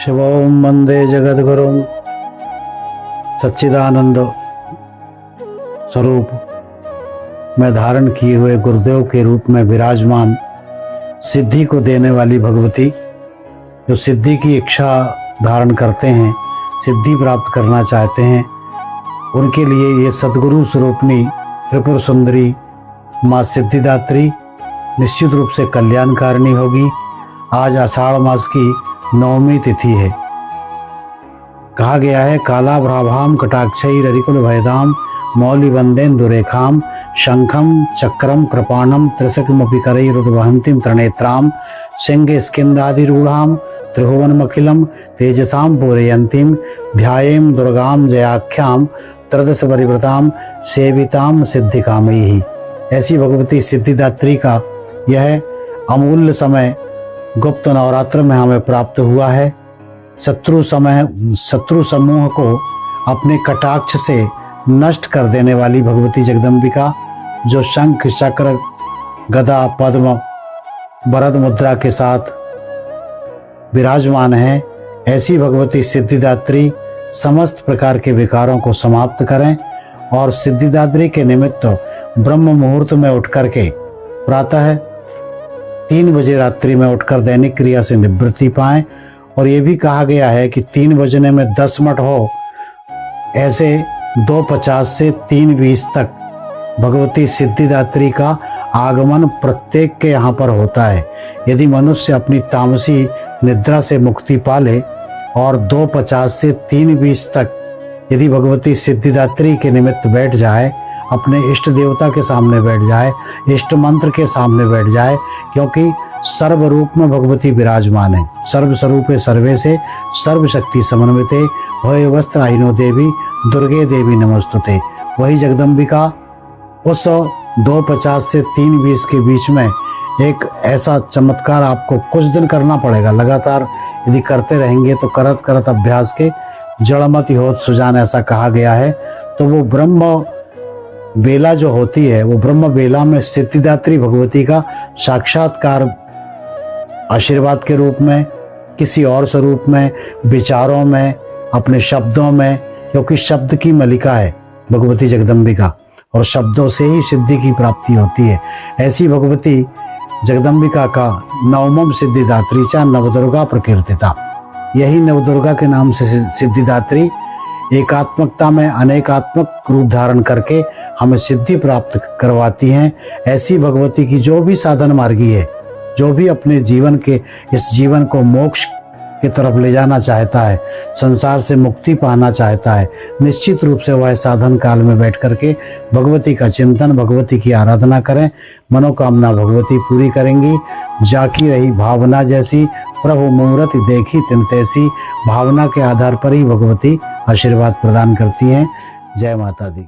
शिवों वंदे जगद्गुरुं सच्चिदानंद स्वरूप में धारण किए हुए गुरुदेव के रूप में विराजमान सिद्धि को देने वाली भगवती, जो सिद्धि की इच्छा धारण करते हैं, सिद्धि प्राप्त करना चाहते हैं, उनके लिए ये सद्गुरु स्वरूपनी त्रिपुर सुंदरी माँ सिद्धिदात्री निश्चित रूप से कल्याणकारिणी होगी। आज आषाढ़ मास की 9वीं तिथि है। कहा गया है कालाभ्राभाम कटाक्षई ररिकुल भयदाम मौलि वंदेन दुरेखाम शंखम चक्रम कृपाणम त्रिशकमपि करैरुद्वहन्तीं त्रिनेत्राम सिंह स्किन्दादिरूढ़ाम त्रिभुवनमखिलम तेजसाम पूरयन्तीं ध्यायेम दुर्गाम जयाख्याम त्रदश परिव्रताम सेविताम सिद्धिकामयी। ऐसी भगवती सिद्धिदात्री का यह अमूल्य समय गुप्त नवरात्र में हमें प्राप्त हुआ है। शत्रु समूह को अपने कटाक्ष से नष्ट कर देने वाली भगवती जगदम्बिका, जो शंख चक्र गदा पद्म वरद मुद्रा के साथ विराजमान है, ऐसी भगवती सिद्धिदात्री समस्त प्रकार के विकारों को समाप्त करें और सिद्धिदात्री के निमित्त ब्रह्म मुहूर्त में उठ करके प्रातः 3 बजे रात्रि में उठकर दैनिक क्रिया से निवृत्ति पाएं। और ये भी कहा गया है कि 3 बजने में 10 मिनट हो, ऐसे 2:50 से 3:20 तक भगवती सिद्धिदात्री का आगमन प्रत्येक के यहाँ पर होता है। यदि मनुष्य अपनी तामसी निद्रा से मुक्ति पाले और 2:50 से 3:20 तक यदि भगवती सिद्धिदात्री के निमित्त बैठ जाए, अपने इष्ट देवता के सामने बैठ जाए, इष्ट मंत्र के सामने बैठ जाए, क्योंकि सर्व रूप में भगवती विराजमान है। सर्व स्वरूपे सर्वे से सर्व शक्ति समन्विते भय वस्त्राइनो देवी दुर्गे देवी नमस्तुते। वही जगदम्बिका उस 2:50 से 3:20 के बीच में एक ऐसा चमत्कार आपको कुछ दिन करना पड़ेगा। लगातार यदि करते रहेंगे तो करत करत अभ्यास के जड़मति होत सुजान, ऐसा कहा गया है। तो वो ब्रह्म बेला जो होती है, वो ब्रह्म बेला में सिद्धिदात्री भगवती का साक्षात्कार आशीर्वाद के रूप में, किसी और स्वरूप में, विचारों में, अपने शब्दों में, क्योंकि शब्द की मलिका है भगवती जगदम्बिका और शब्दों से ही सिद्धि की प्राप्ति होती है। ऐसी भगवती जगदम्बिका का 9वां सिद्धिदात्री चा नवदुर्गा प्रकीर्तिता। यही नवदुर्गा के नाम से सिद्धिदात्री एकात्मकता में अनेकात्मक रूप धारण करके हमें सिद्धि प्राप्त करवाती हैं। ऐसी भगवती की जो भी साधन मार्गी है, जो भी अपने जीवन के इस जीवन को मोक्ष की तरफ ले जाना चाहता है, संसार से मुक्ति पाना चाहता है, निश्चित रूप से वह साधन काल में बैठ करके भगवती का चिंतन, भगवती की आराधना करें। मनोकामना भगवती पूरी करेंगी। जाकी रही भावना जैसी प्रभु मूर्त देखी तिन तैसी। भावना के आधार पर ही भगवती आशीर्वाद प्रदान करती हैं। जय माता दी।